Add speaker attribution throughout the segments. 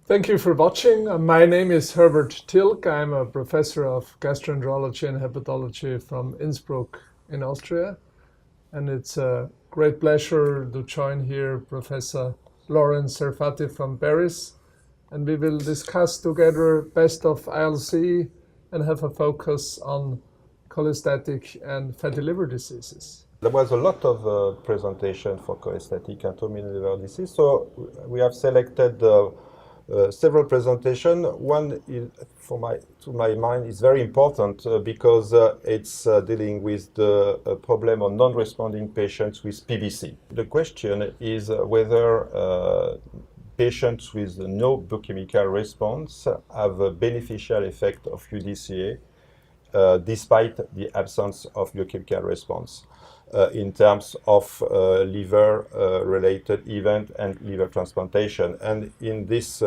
Speaker 1: Thank you for watching. My name is Herbert Tilk. I'm a professor of gastroenterology and hepatology from Innsbruck in Austria. And it's a great pleasure to join here Professor Lawrence Serfati from Paris. And we will discuss together best of ILC and have a focus on cholestatic and fatty liver diseases.
Speaker 2: There was a lot of presentation for cholestatic and autoimmune liver disease, so we have selected several presentations. One, to my mind, is very important because it's dealing with the problem of non-responding patients with PBC. The question is whether patients with no biochemical response have a beneficial effect of UDCA despite the absence of biochemical response in terms of liver-related event and liver transplantation. And in this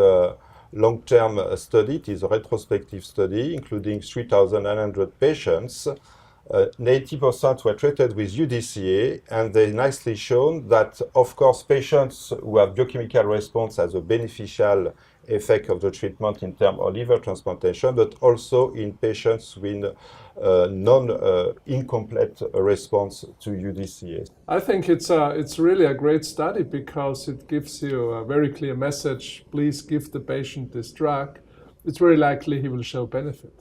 Speaker 2: long-term study, it is a retrospective study, including 3,900 patients. 80% were treated with UDCA, and they nicely shown that, of course, patients who have biochemical response has a beneficial effect of the treatment in terms of liver transplantation, but also in patients with incomplete response to UDCA.
Speaker 1: I think it's really a great study because it gives you a very clear message. Please give the patient this drug. It's very likely he will show benefit.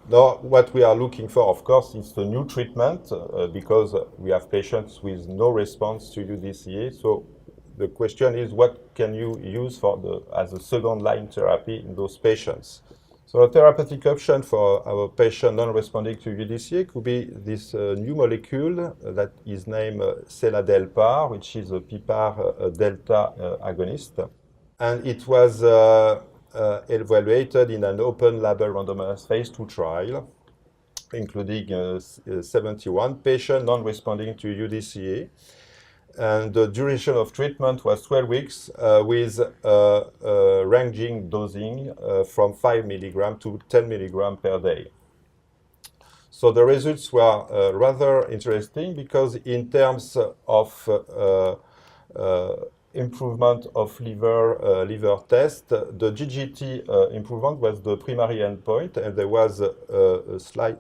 Speaker 2: Now, what we are looking for, of course, is the new treatment because we have patients with no response to UDCA. So the question is, what can you use as a second-line therapy in those patients? So a therapeutic option for our patient non-responding to UDCA could be this new molecule that is named seladelpar, which is a PPAR delta agonist. And it was evaluated in an open label randomized phase 2 trial, including 71 patients non-responding to UDCA. And the duration of treatment was 12 weeks with ranging dosing from 5 milligrams to 10 milligrams per day. So the results were rather interesting because in terms of improvement of liver test, the GGT improvement was the primary endpoint, and there was a slight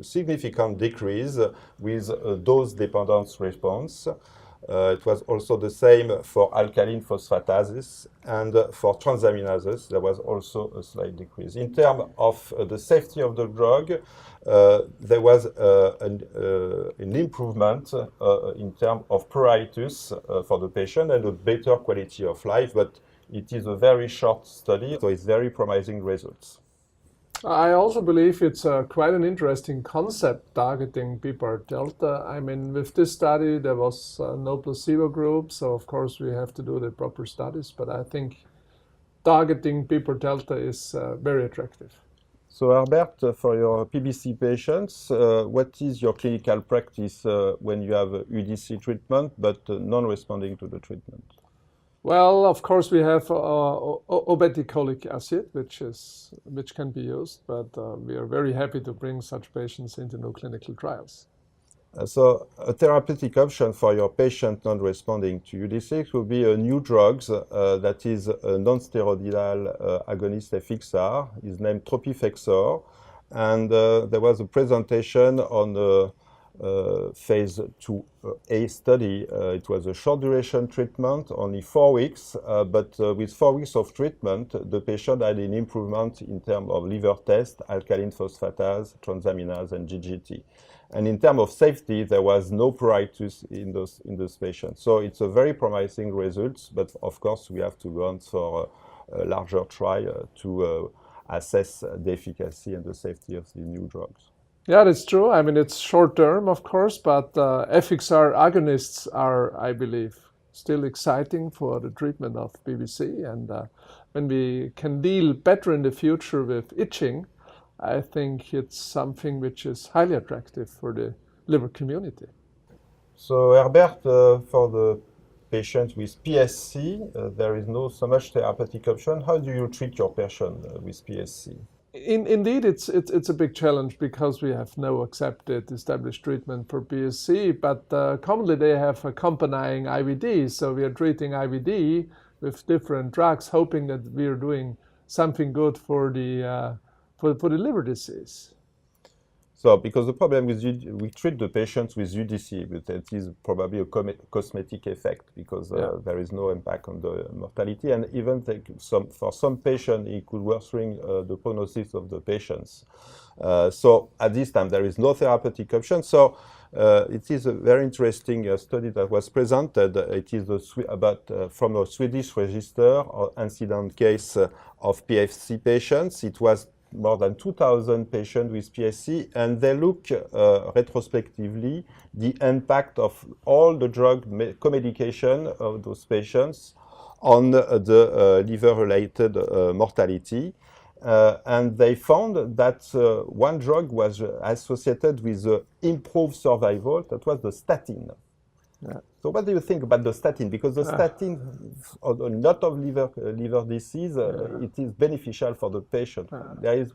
Speaker 2: significant decrease with a dose-dependent response. It was also the same for alkaline phosphatases, and for transaminases there was also a slight decrease. In terms of the safety of the drug, there was an improvement in terms of pruritus for the patient and a better quality of life, but it is a very short study, so it's very promising results.
Speaker 1: I also believe it's quite an interesting concept, targeting PPAR delta. I mean, with this study, there was no placebo group, so of course we have to do the proper studies, but I think targeting PPAR delta is very attractive.
Speaker 2: So Herbert, for your PBC patients, what is your clinical practice when you have UDC treatment but non-responding to the treatment?
Speaker 1: Well, of course, we have obeticholic acid, which can be used, but we are very happy to bring such patients into new clinical trials.
Speaker 2: So a therapeutic option for your patient non-responding to UDCA will be a new drug that is a non-steroidal agonist FXR. It's named tropifexor, and there was a presentation on the phase 2A study. It was a short duration treatment, only 4 weeks, but with 4 weeks of treatment, the patient had an improvement in terms of liver test, alkaline phosphatase, transaminase, and GGT. And in terms of safety, there was no pruritus in those patients. So it's a very promising result, but of course we have to go on for a larger trial to assess the efficacy and the safety of the new drugs.
Speaker 1: Yeah, that's true. I mean, it's short term, of course, but FXR agonists are, I believe, still exciting for the treatment of PBC. And when we can deal better in the future with itching, I think it's something which is highly attractive for the liver community.
Speaker 2: So Herbert, for the patients with PSC, there is no so much therapeutic option. How do you treat your patient with PSC?
Speaker 1: Indeed, it's a big challenge because we have no accepted established treatment for PSC, but commonly they have accompanying IVD. So we are treating IVD with different drugs, hoping that we are doing something good for the liver disease.
Speaker 2: So, because the problem with we treat the patients with UDC, but it is probably a cosmetic effect because there is no impact on the mortality, and even for some patients, it could worsen the prognosis of the patients. So, at this time, there is no therapeutic option. So, it is a very interesting study that was presented. It is from a Swedish register or incident case of PSC patients. It was more than 2,000 patients with PSC, and they look retrospectively the impact of all the drug co-medication of those patients on the liver-related mortality. And they found that one drug was associated with improved survival. That was the statin. Yeah. So what do you think about the statin? Because the statin, a lot of liver disease, it is beneficial for the patient. There is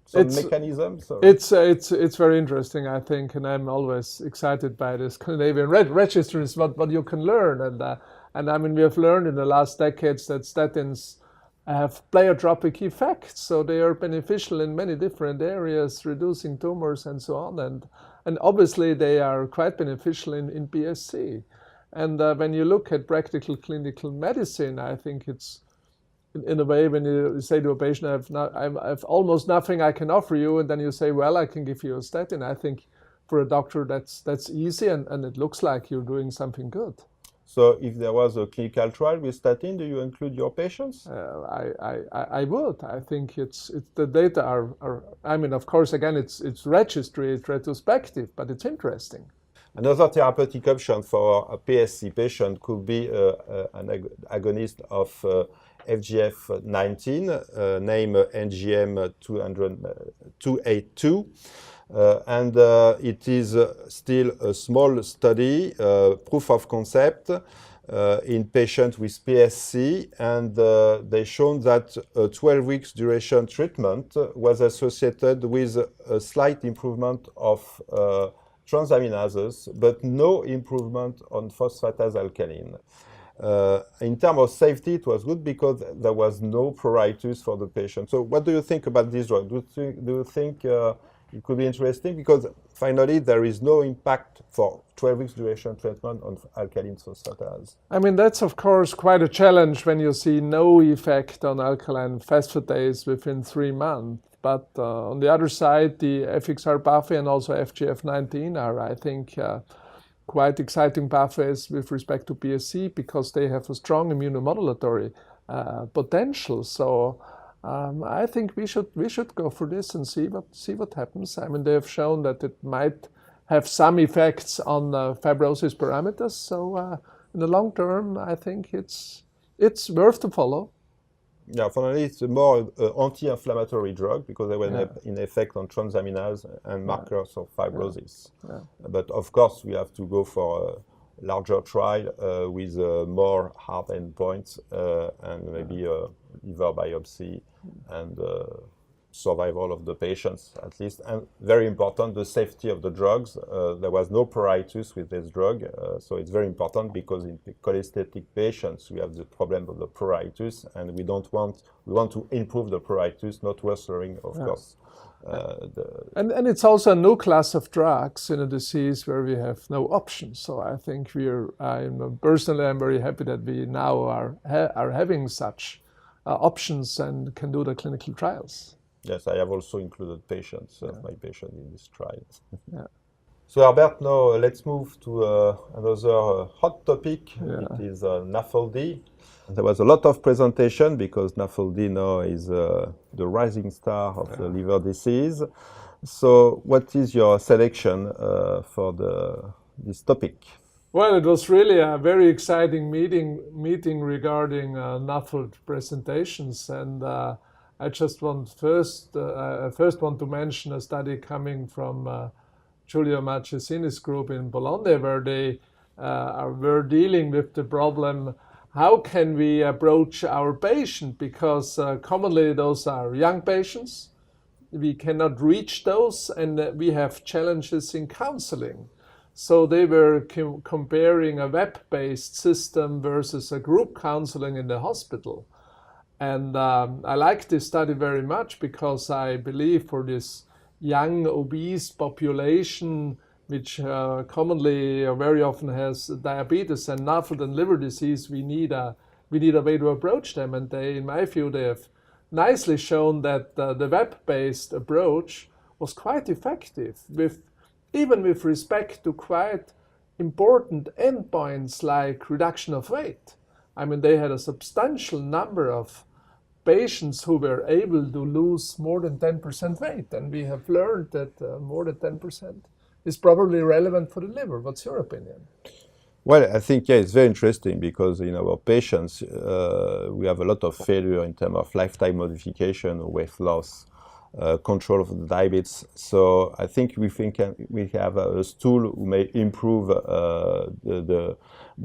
Speaker 2: some mechanisms.
Speaker 1: It's very interesting, I think, and I'm always excited by this Scandinavian registers, what you can learn. And I mean, we have learned in the last decades that statins have pleiotropic effects, so they are beneficial in many different areas, reducing tumors and so on. And obviously, they are quite beneficial in PSC. And when you look at practical clinical medicine, I think it's, in a way, when you say to a patient, I have almost nothing I can offer you, and then you say, well, I can give you a statin. I think for a doctor, that's easy, and it looks like you're doing something good.
Speaker 2: So if there was a clinical trial with statin, do you include your patients?
Speaker 1: I would. I think the data are, I mean, of course, again, it's registry, it's retrospective, but it's interesting.
Speaker 2: Another therapeutic option for a PSC patient could be an agonist of FGF19, named NGM 282. And it is still a small study, proof of concept in patients with PSC, and they shown that a 12 weeks duration treatment was associated with a slight improvement of transaminases, but no improvement on phosphatase alkaline. In terms of safety, it was good because there was no pruritus for the patient. So what do you think about this drug? Do you think it could be interesting? Because finally, there is no impact for 12 weeks duration treatment on alkaline phosphatase.
Speaker 1: I mean, that's of course quite a challenge when you see no effect on alkaline phosphatase within 3 months. But on the other side, the FXR pathway and also FGF19 are, I think, quite exciting pathways with respect to PSC because they have a strong immunomodulatory potential. So I think we should go for this and see what happens. I mean, they have shown that it might have some effects on fibrosis parameters. So in the long term, I think it's worth to follow.
Speaker 2: Yeah, finally, it's a more anti-inflammatory drug because they will have an effect on transaminase and markers of fibrosis. Yeah. But of course, we have to go for a larger trial with more hard endpoints and maybe a liver biopsy and survival of the patients at least. And very important, the safety of the drugs. There was no pruritus with this drug. So it's very important because in cholestatic patients, we have the problem of the pruritus, and we want to improve the pruritus, not worsening, of course.
Speaker 1: And it's also a new class of drugs in a disease where we have no options. So I think personally, I'm very happy that we now are having such options and can do the clinical trials.
Speaker 2: Yes, I have also included patients, my patient in this trial. So Herbert, now let's move to another hot topic. It is NAFLD. There was a lot of presentation because NAFLD now is the rising star of the liver disease. So what is your selection for this topic?
Speaker 1: Well, it was really a very exciting meeting regarding NAFLD presentations, and I just first want to mention a study coming from Giulio Marchesini's group in Bologna, where they were dealing with the problem, how can we approach our patient? Because commonly those are young patients, we cannot reach those, and we have challenges in counseling. So they were comparing a web-based system versus a group counseling in the hospital. And I like this study very much because I believe for this young obese population, which commonly or very often has diabetes and NAFLD and liver disease, we need a way to approach them. And they, in my view, they have nicely shown that the web-based approach was quite effective, even with respect to quite important endpoints like reduction of weight. I mean, they had a substantial number of patients who were able to lose more than 10% weight. And we have learned that more than 10% is probably relevant for the liver. What's your opinion?
Speaker 2: Well, I think, yeah, it's very interesting because in our patients, we have a lot of failure in terms of lifestyle modification, weight loss, control of the diabetes. So I think we have a tool who may improve the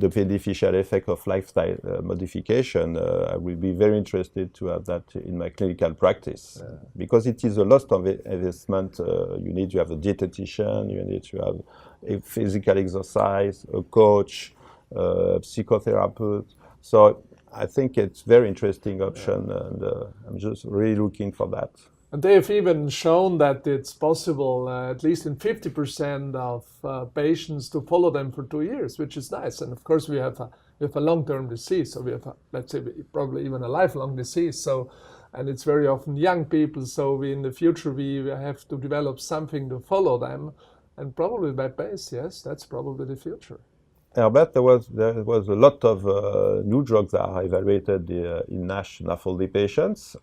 Speaker 2: beneficial effect of lifestyle modification. I will be very interested to have that in my clinical practice because it is a lot of investment. You need to have a dietitian, you need to have a physical exercise, a coach, a psychotherapist. So I think it's a very interesting option, and I'm just really looking for that.
Speaker 1: And they have even shown that it's possible, at least in 50% of patients, to follow them for 2 years, which is nice. And of course, we have a long-term disease, so we have, let's say, probably even a lifelong disease. So, and it's very often young people. So in the future, we have to develop something to follow them, and probably web-based. Yes, that's probably the future.
Speaker 2: Albert, there was a lot of new drugs that are evaluated in NASH NAFLD patients.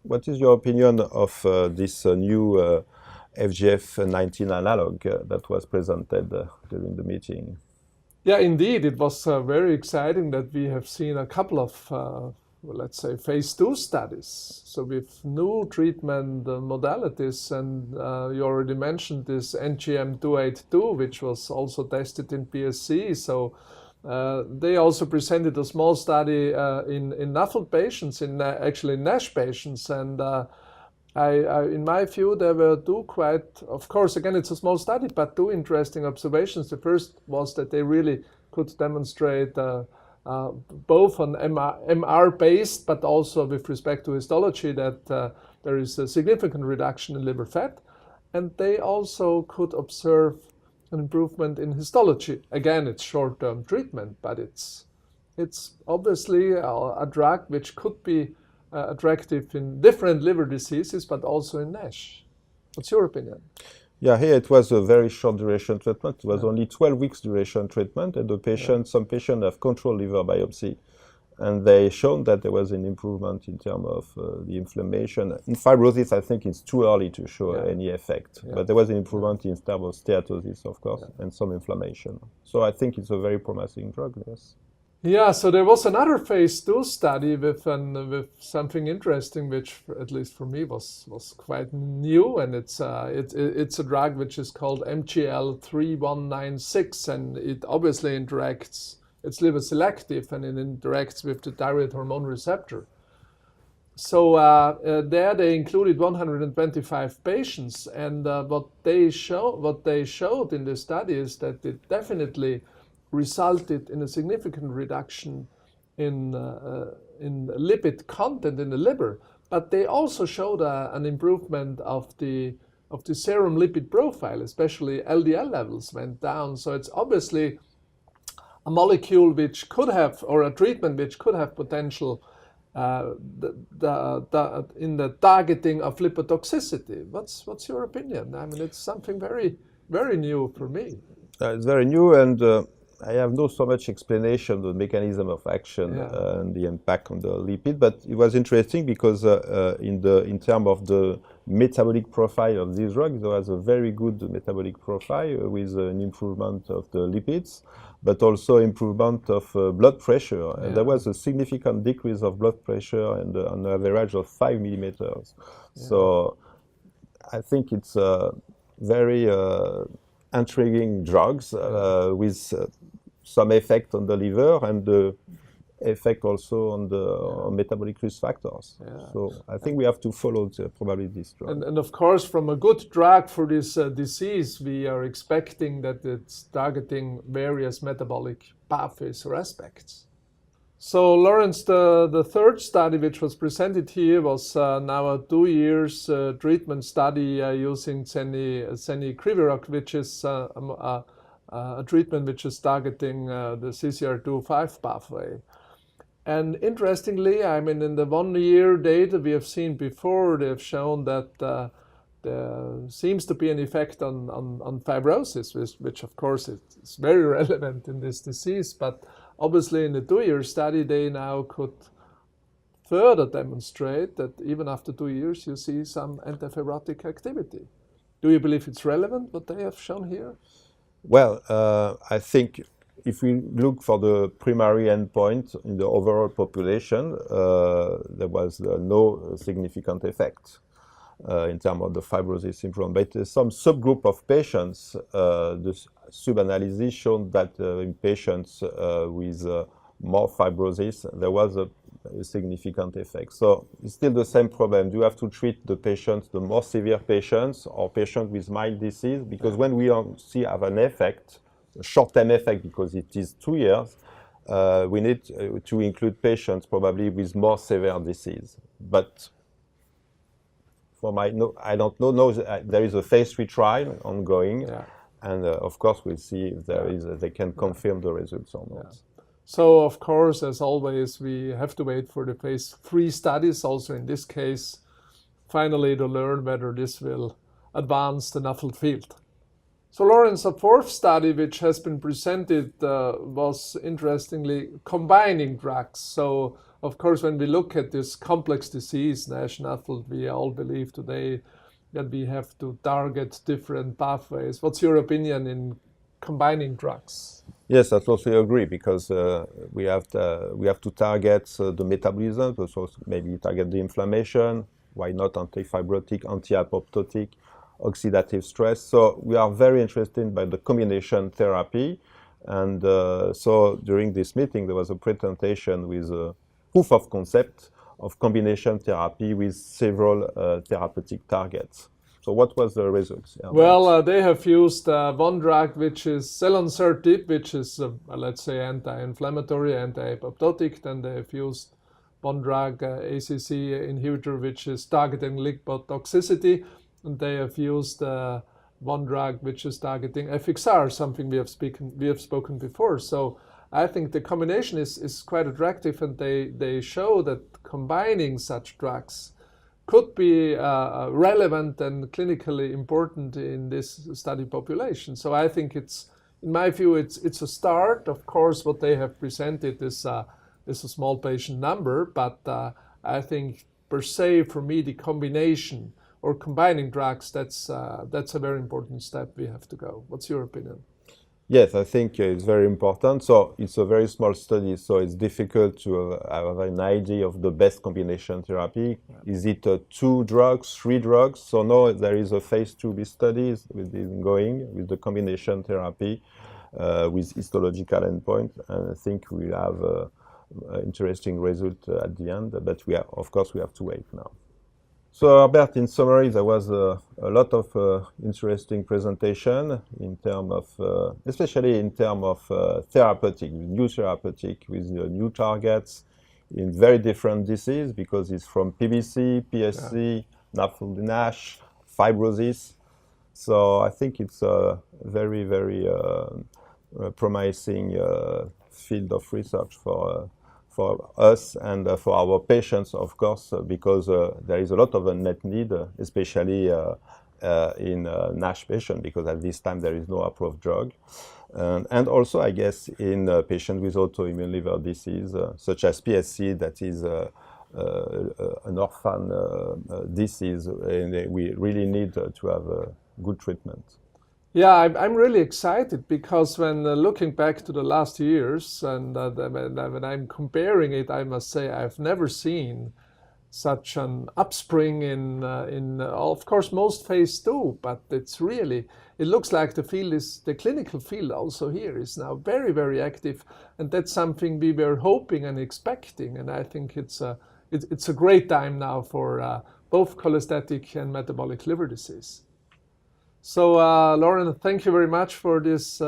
Speaker 2: What is your opinion of this new FGF19 analog that was presented during the meeting?
Speaker 1: Yeah, indeed. It was very exciting that we have seen a couple of, let's say, phase 2 studies. So with new treatment modalities, and you already mentioned this NGM282, which was also tested in PSC. So they also presented a small study in NAFLD patients, actually NASH patients, and in my view, there were two quite, of course, again, it's a small study, but two interesting observations. The first was that they really could demonstrate both on MR-based, but also with respect to histology, that there is a significant reduction in liver fat, and they also could observe an improvement in histology. Again, it's short-term treatment, but it's obviously a drug which could be attractive in different liver diseases, but also in NASH. What's your opinion?
Speaker 2: Yeah, here it was a very short duration treatment. It was only 12 weeks duration treatment, and some patients have controlled liver biopsy. And they shown that there was an improvement in terms of the inflammation. In fibrosis, I think it's too early to show any effect. But there was an improvement in terms of steatosis, of course, and some inflammation. So I think it's a very promising drug, yes.
Speaker 1: Yeah, so there was another phase 2 study with something interesting, which at least for me was quite new, and it's a drug which is called MGL3196, and it obviously interacts. It's liver selective, and it interacts with the thyroid hormone receptor. So there they included 125 patients, and what they showed in the study is that it definitely resulted in a significant reduction in lipid content in the liver. But they also showed an improvement of the serum lipid profile, especially LDL levels went down. So it's obviously a molecule which could have, or a treatment which could have potential in the targeting of lipotoxicity. What's your opinion? I mean, it's something very, very new for me.
Speaker 2: It's very new, and I have not so much explanation of the mechanism of action and the impact on the lipid, but it was interesting because in terms of the metabolic profile of this drug, there was a very good metabolic profile with an improvement of the lipids, but also improvement of blood pressure. And there was a significant decrease of blood pressure and on an average of 5 millimeters. So I think it's a very intriguing drugs with some effect on the liver, and effect also on the on metabolic risk factors.
Speaker 1: Yeah.
Speaker 2: So I think we have to follow probably this drug.
Speaker 1: And of course, from a good drug for this disease, we are expecting that it's targeting various metabolic pathways or aspects. So, Lawrence, the third study which was presented here was now a 2 years treatment study using zenicriviroc, which is a treatment which is targeting the CCR2/5 pathway. And interestingly, I mean, in the 1 year data we have seen before, they have shown that there seems to be an effect on fibrosis, which of course is very relevant in this disease. But obviously, in the 2 year study, they now could further demonstrate that even after 2 years, you see some antifibrotic activity. Do you believe it's relevant what they have shown here?
Speaker 2: Well, I think if we look for the primary endpoint in the overall population, there was no significant effect in terms of the fibrosis syndrome. But some subgroup of patients, the sub-analysis showed that in patients with more fibrosis, there was a significant effect. So it's still the same problem. Do you have to treat the patients, the more severe patients, or patients with mild disease? Because when we have an effect, a short-term effect, because it is 2 years, we need to include patients probably with more severe disease. But I don't know. There is a phase 3 trial ongoing, and of course we'll see if they can confirm the results or not.
Speaker 1: Yeah. So of course, as always, we have to wait for the phase 3 studies. Also in this case, finally to learn whether this will advance the NAFLD field. So Lawrence, a fourth study which has been presented was interestingly combining drugs. So of course, when we look at this complex disease, NASH, NAFLD, we all believe today that we have to target different pathways. What's your opinion in combining drugs?
Speaker 2: Yes, I totally agree, because we have to target the metabolism, but also maybe target the inflammation. Why not anti-fibrotic, anti-apoptotic, oxidative stress? So we are very interested by the combination therapy. And so during this meeting, there was a presentation with a proof of concept of combination therapy with several therapeutic targets. So what was the results?
Speaker 1: Well, they have used one drug which is selonsertib, which is, let's say, anti-inflammatory, anti-apoptotic. Then they have used one drug, ACC inhibitor, which is targeting lipotoxicity. And they have used one drug which is targeting FXR, something we have spoken before. So I think the combination is quite attractive, and they show that combining such drugs could be relevant and clinically important in this study population. So I think in my view, it's a start. Of course, what they have presented is a small patient number, but I think per se for me the combination or combining drugs, that's a very important step we have to go. What's your opinion?
Speaker 2: Yes, I think it's very important. So it's a very small study, so it's difficult to have an idea of the best combination therapy. Yeah. Is it 2 drugs, 3 drugs? So now there is a phase 2B study going with the combination therapy with histological endpoint, and I think we'll have an interesting result at the end. But of course, we have to wait now. So Albert, in summary, there was a lot of interesting presentation in terms of, especially in terms of therapeutic, new therapeutic with new targets in very different diseases, because it's from PBC, PSC, NAFLD, NASH, fibrosis. So I think it's a very, very promising field of research for us and for our patients, of course, because there is a lot of unmet need, especially in NASH patients, because at this time there is no approved drug. And also, I guess, in patients with autoimmune liver disease, such as PSC, that is an orphan disease, and we really need to have a good treatment.
Speaker 1: Yeah, I'm really excited, because when looking back to the last years and when I'm comparing it, I must say I've never seen such an upspring in of course most phase 2, but it's really, it looks like the clinical field also here is now very, very active, and that's something we were hoping and expecting, and I think it's a great time now for both cholestatic and metabolic liver disease. So Lauren, thank you very much for this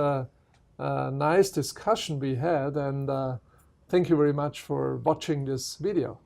Speaker 1: nice discussion we had, and thank you very much for watching this video.